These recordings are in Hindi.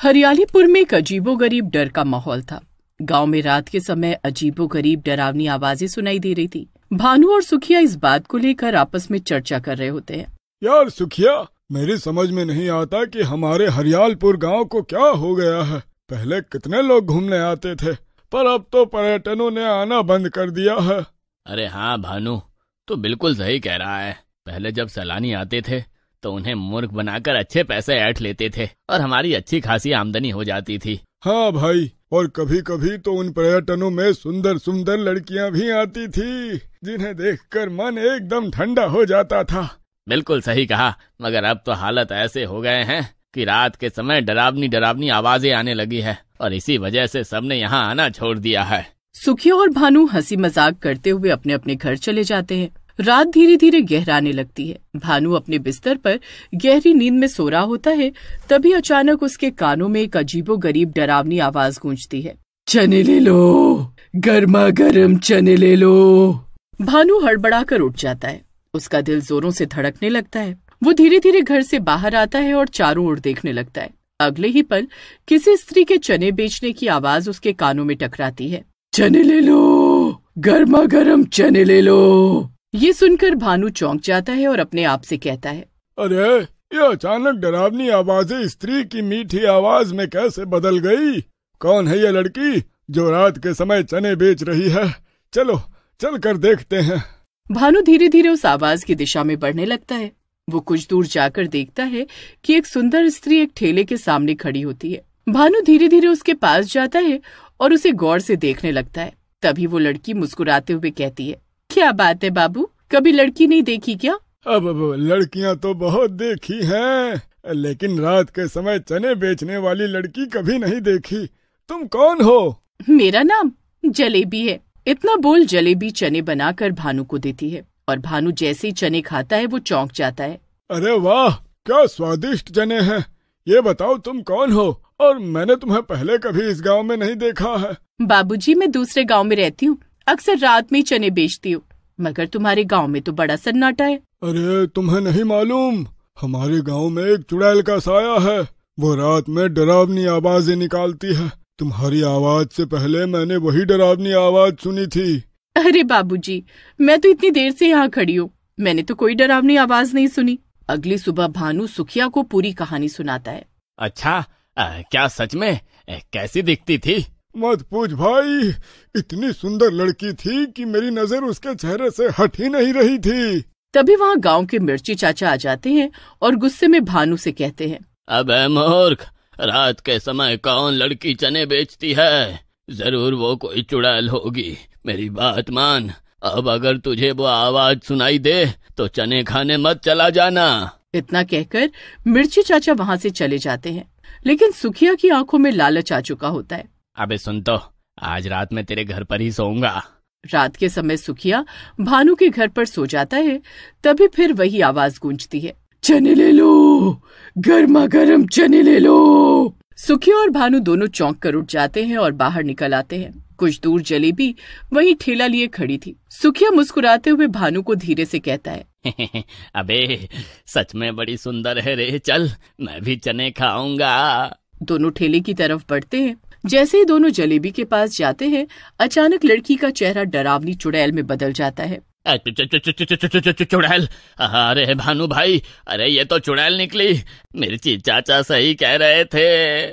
हरियालीपुर में एक अजीबोगरीब डर का माहौल था। गांव में रात के समय अजीबोगरीब डरावनी आवाजें सुनाई दे रही थी। भानु और सुखिया इस बात को लेकर आपस में चर्चा कर रहे होते हैं। यार सुखिया, मेरी समझ में नहीं आता कि हमारे हरियालपुर गांव को क्या हो गया है। पहले कितने लोग घूमने आते थे, पर अब तो पर्यटकों ने आना बंद कर दिया है। अरे हाँ भानु, तो बिल्कुल सही कह रहा है। पहले जब सैलानी आते थे तो उन्हें मूर्ख बनाकर अच्छे पैसे ऐंठ लेते थे और हमारी अच्छी खासी आमदनी हो जाती थी। हाँ भाई, और कभी कभी तो उन पर्यटनों में सुंदर सुंदर लड़कियां भी आती थी, जिन्हें देखकर मन एकदम ठंडा हो जाता था। बिल्कुल सही कहा, मगर अब तो हालत ऐसे हो गए हैं कि रात के समय डरावनी डरावनी आवाजें आने लगी है और इसी वजह से सबने यहाँ आना छोड़ दिया है। सुखिया और भानु हंसी मजाक करते हुए अपने अपने घर चले जाते हैं। रात धीरे धीरे गहराने लगती है। भानु अपने बिस्तर पर गहरी नींद में सो रहा होता है, तभी अचानक उसके कानों में एक अजीबोगरीब डरावनी आवाज गूंजती है। चने ले लो, गर्मा गर्म चने ले लो। भानु हड़बड़ाकर उठ जाता है। उसका दिल जोरों से धड़कने लगता है। वो धीरे धीरे घर से बाहर आता है और चारों ओर देखने लगता है। अगले ही पल किसी स्त्री के चने बेचने की आवाज उसके कानों में टकराती है। चने ले लो, गर्मा गर्म चने ले लो। ये सुनकर भानु चौंक जाता है और अपने आप से कहता है, अरे ये अचानक डरावनी आवाजें स्त्री की मीठी आवाज में कैसे बदल गई? कौन है ये लड़की जो रात के समय चने बेच रही है? चलो चल कर देखते हैं। भानु धीरे धीरे उस आवाज की दिशा में बढ़ने लगता है। वो कुछ दूर जाकर देखता है कि एक सुंदर स्त्री एक ठेले के सामने खड़ी होती है। भानु धीरे धीरे उसके पास जाता है और उसे गौर से देखने लगता है। तभी वो लड़की मुस्कुराते हुए कहती है, क्या बात है बाबू, कभी लड़की नहीं देखी क्या? अब लड़कियां तो बहुत देखी हैं, लेकिन रात के समय चने बेचने वाली लड़की कभी नहीं देखी। तुम कौन हो? मेरा नाम जलेबी है। इतना बोल जलेबी चने बनाकर भानु को देती है और भानु जैसे ही चने खाता है वो चौंक जाता है। अरे वाह, क्या स्वादिष्ट चने हैं। ये बताओ तुम कौन हो, और मैंने तुम्हें पहले कभी इस गांव में नहीं देखा है। बाबूजी, मैं दूसरे गांव में रहती हूँ, अक्सर रात में ही चने बेचती हूँ, मगर तुम्हारे गांव में तो बड़ा सन्नाटा है। अरे तुम्हें नहीं मालूम, हमारे गांव में एक चुड़ैल का साया है। वो रात में डरावनी आवाजें निकालती है। तुम्हारी आवाज से पहले मैंने वही डरावनी आवाज सुनी थी। अरे बाबूजी, मैं तो इतनी देर से यहाँ खड़ी हूँ, मैंने तो कोई डरावनी आवाज नहीं सुनी। अगली सुबह भानु सुखिया को पूरी कहानी सुनाता है। अच्छा, क्या सच में? कैसी दिखती थी? मत पूछ भाई, इतनी सुंदर लड़की थी कि मेरी नजर उसके चेहरे से हट ही नहीं रही थी। तभी वहाँ गांव के मिर्ची चाचा आ जाते हैं और गुस्से में भानु से कहते हैं, अबे मूर्ख, रात के समय कौन लड़की चने बेचती है? जरूर वो कोई चुड़ैल होगी। मेरी बात मान, अब अगर तुझे वो आवाज सुनाई दे तो चने खाने मत चला जाना। इतना कहकर मिर्ची चाचा वहाँ से चले जाते हैं, लेकिन सुखिया की आंखों में लालच आ चुका होता है। अबे सुन तो, आज रात में तेरे घर पर ही सोऊंगा। रात के समय सुखिया भानु के घर पर सो जाता है। तभी फिर वही आवाज गूंजती है, चने ले लो, गर्मा गर्म चने ले लो। सुखिया और भानु दोनों चौंक कर उठ जाते हैं और बाहर निकल आते हैं। कुछ दूर जलेबी वही ठेला लिए खड़ी थी। सुखिया मुस्कुराते हुए भानु को धीरे से कहता है, अबे सच में बड़ी सुंदर है रे, चल मैं भी चने खाऊंगा। दोनों ठेले की तरफ बढ़ते हैं। जैसे ही दोनों जलेबी के पास जाते हैं, अचानक लड़की का चेहरा डरावनी चुड़ैल में बदल जाता है। चुड़ैल? अरे भानु भाई, अरे ये तो चुड़ैल निकली। मिर्ची चाचा सही कह रहे थे।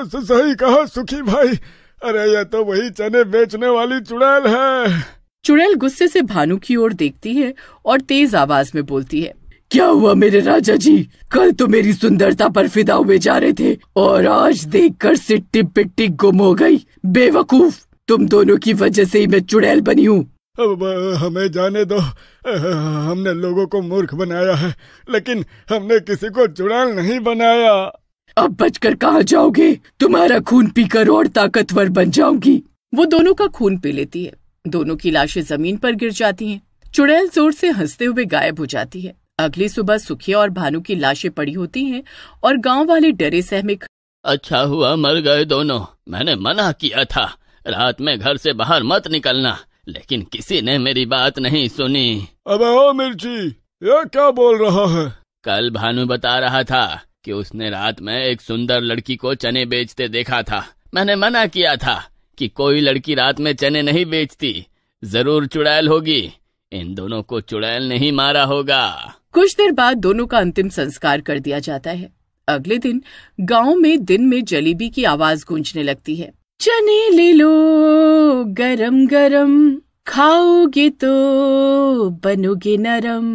सही कहा सुखी भाई, अरे ये तो वही चने बेचने वाली चुड़ैल है। चुड़ैल गुस्से से भानु की ओर देखती है और तेज आवाज में बोलती है, क्या हुआ मेरे राजा जी? कल तो मेरी सुंदरता पर फिदा हुए जा रहे थे और आज देखकर सिट्टी पिट्टी गुम हो गई। बेवकूफ, तुम दोनों की वजह से ही मैं चुड़ैल बनी हूँ। अब हमें जाने दो, हमने लोगों को मूर्ख बनाया है, लेकिन हमने किसी को चुड़ैल नहीं बनाया। अब बचकर कहाँ जाओगे? तुम्हारा खून पीकर और ताकतवर बन जाऊंगी। वो दोनों का खून पी लेती है। दोनों की लाशें जमीन पर गिर जाती हैं। चुड़ैल जोर से हंसते हुए गायब हो जाती है। अगली सुबह सुखिया और भानु की लाशें पड़ी होती हैं और गांव वाले डरे सहमे। अच्छा हुआ मर गए दोनों, मैंने मना किया था रात में घर से बाहर मत निकलना, लेकिन किसी ने मेरी बात नहीं सुनी। अबे ओ मिर्ची, ये क्या बोल रहा है? कल भानु बता रहा था कि उसने रात में एक सुंदर लड़की को चने बेचते देखा था। मैंने मना किया था कि कोई लड़की रात में चने नहीं बेचती, जरूर चुड़ैल होगी। इन दोनों को चुड़ैल नहीं मारा होगा। कुछ देर बाद दोनों का अंतिम संस्कार कर दिया जाता है। अगले दिन गांव में दिन में जलेबी की आवाज गूंजने लगती है। चने ले लो गरम गरम, खाओगे तो बनोगे नरम।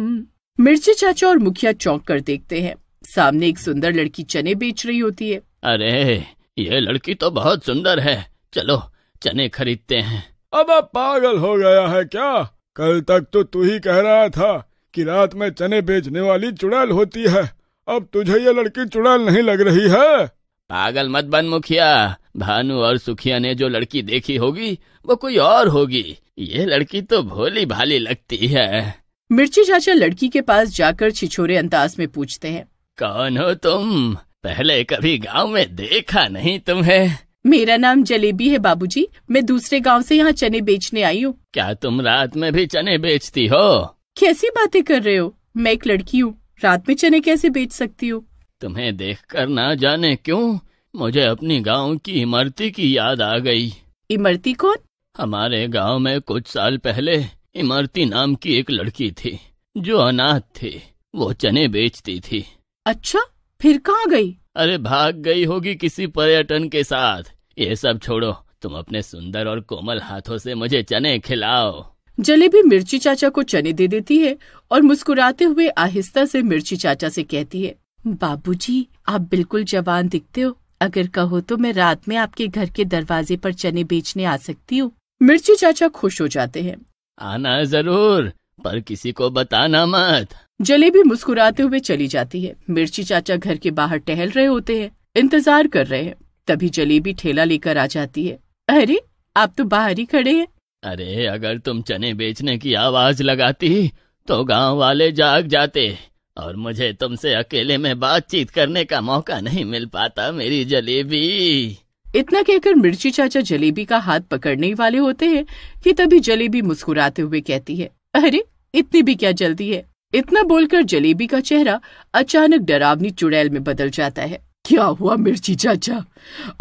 मिर्ची चाचा और मुखिया चौंक कर देखते हैं। सामने एक सुंदर लड़की चने बेच रही होती है। अरे ये लड़की तो बहुत सुंदर है, चलो चने खरीदते हैं। अब पागल हो गया है क्या? कल तक तो तू ही कह रहा था कि रात में चने बेचने वाली चुड़ैल होती है। अब तुझे ये लड़की चुड़ैल नहीं लग रही है? पागल मत बन मुखिया। भानु और सुखिया ने जो लड़की देखी होगी वो कोई और होगी। ये लड़की तो भोली भाली लगती है। मिर्ची चाचा लड़की के पास जाकर छिछोरे अंदाज में पूछते हैं, कौन हो तुम? पहले कभी गांव में देखा नहीं तुम्हें। मेरा नाम जलेबी है बाबूजी, मैं दूसरे गांव से यहाँ चने बेचने आई हूँ। क्या तुम रात में भी चने बेचती हो? कैसी बातें कर रहे हो? मैं एक लड़की हूँ, रात में चने कैसे बेच सकती हूँ? तुम्हें देखकर ना जाने क्यों मुझे अपनी गांव की इमरती की याद आ गई। इमरती कौन? हमारे गांव में कुछ साल पहले इमरती नाम की एक लड़की थी जो अनाथ थी। वो चने बेचती थी। अच्छा, फिर कहाँ गई? अरे भाग गई होगी किसी पर्यटन के साथ। ये सब छोड़ो, तुम अपने सुंदर और कोमल हाथों से मुझे चने खिलाओ। जलेबी मिर्ची चाचा को चने दे देती है और मुस्कुराते हुए आहिस्ता से मिर्ची चाचा से कहती है, बाबूजी आप बिल्कुल जवान दिखते हो। अगर कहो तो मैं रात में आपके घर के दरवाजे पर चने बेचने आ सकती हूँ। मिर्ची चाचा खुश हो जाते हैं। आना जरूर, पर किसी को बताना मत। जलेबी मुस्कुराते हुए चली जाती है। मिर्ची चाचा घर के बाहर टहल रहे होते हैं, इंतजार कर रहे हैं। तभी जलेबी ठेला लेकर आ जाती है। अरे आप तो बाहर ही खड़े हैं। अरे अगर तुम चने बेचने की आवाज लगाती तो गांव वाले जाग जाते और मुझे तुमसे अकेले में बातचीत करने का मौका नहीं मिल पाता मेरी जलेबी। इतना कहकर मिर्ची चाचा जलेबी का हाथ पकड़ने ही वाले होते हैं कि तभी जलेबी मुस्कुराते हुए कहती है, अरे इतनी भी क्या जल्दी है। इतना बोलकर जलेबी का चेहरा अचानक डरावनी चुड़ैल में बदल जाता है। क्या हुआ मिर्ची चाचा,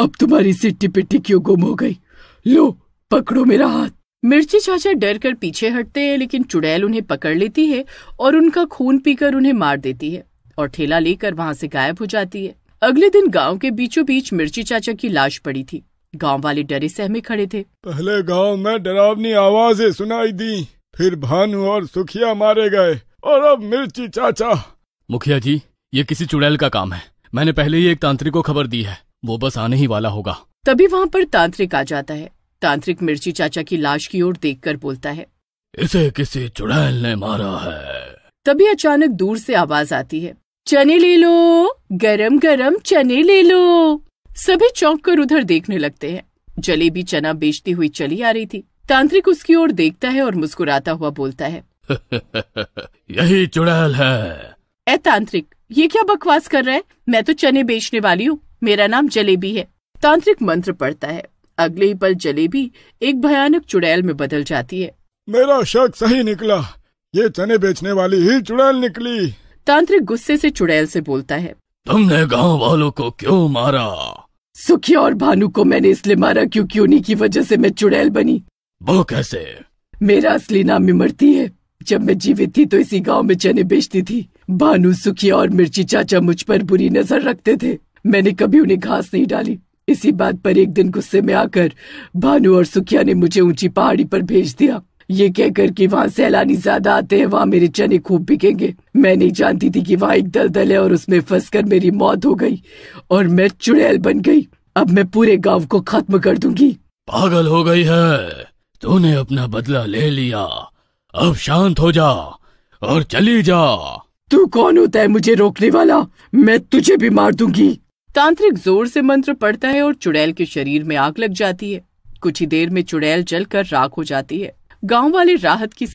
अब तुम्हारी सिट्टी पिट्टी क्यों गुम हो गई? लो पकड़ो मेरा हाथ। मिर्ची चाचा डर कर पीछे हटते हैं, लेकिन चुड़ैल उन्हें पकड़ लेती है और उनका खून पीकर उन्हें मार देती है और ठेला लेकर वहाँ से गायब हो जाती है। अगले दिन गांव के बीचों बीच मिर्ची चाचा की लाश पड़ी थी। गांव वाले डरे सहमे खड़े थे। पहले गांव में डरावनी आवाजें सुनाई दी, फिर भानु और सुखिया मारे गए और अब मिर्ची चाचा। मुखिया जी, ये किसी चुड़ैल का काम है। मैंने पहले ही एक तांत्रिक को खबर दी है, वो बस आने ही वाला होगा। तभी वहाँ पर तांत्रिक आ जाता है। तांत्रिक मिर्ची चाचा की लाश की ओर देखकर बोलता है, इसे किसी चुड़ैल ने मारा है। तभी अचानक दूर से आवाज आती है, चने ले लो, गरम गरम चने ले लो। सभी चौंक कर उधर देखने लगते हैं। जलेबी चना बेचती हुई चली आ रही थी। तांत्रिक उसकी ओर देखता है और मुस्कुराता हुआ बोलता है, यही चुड़ैल है। ए तांत्रिक, ये क्या बकवास कर रहा है? मैं तो चने बेचने वाली हूँ, मेरा नाम जलेबी है। तांत्रिक मंत्र पढ़ता है। अगले ही पल जलेबी एक भयानक चुड़ैल में बदल जाती है। मेरा शक सही निकला, ये चने बेचने वाली ही चुड़ैल निकली। तांत्रिक गुस्से से चुड़ैल से बोलता है, तुमने गांव वालों को क्यों मारा? सुखिया और भानु को मैंने इसलिए मारा क्योंकि उन्हीं की वजह से मैं चुड़ैल बनी। वो कैसे? मेरा असली नाम इमरती है। जब मैं जीवित थी तो इसी गांव में चने बेचती थी। भानु, सुखिया और मिर्ची चाचा मुझ पर बुरी नजर रखते थे। मैंने कभी उन्हें घास नहीं डाली। इसी बात पर एक दिन गुस्से में आकर भानु और सुखिया ने मुझे ऊंची पहाड़ी पर भेज दिया, ये कहकर कि वहाँ सैलानी ज्यादा आते हैं, वहाँ मेरे चने खूब बिकेंगे। मैं नहीं जानती थी कि वहाँ एक दलदल है और उसमें फंसकर मेरी मौत हो गई और मैं चुड़ैल बन गई। अब मैं पूरे गांव को खत्म कर दूंगी। पागल हो गई है, तूने अपना बदला ले लिया। अब शांत हो जा और चली जा। तू कौन होता है मुझे रोकने वाला? मैं तुझे भी मार दूंगी। तांत्रिक जोर से मंत्र पढ़ता है और चुड़ैल के शरीर में आग लग जाती है। कुछ ही देर में चुड़ैल जलकर राख हो जाती है। गांव वाले राहत की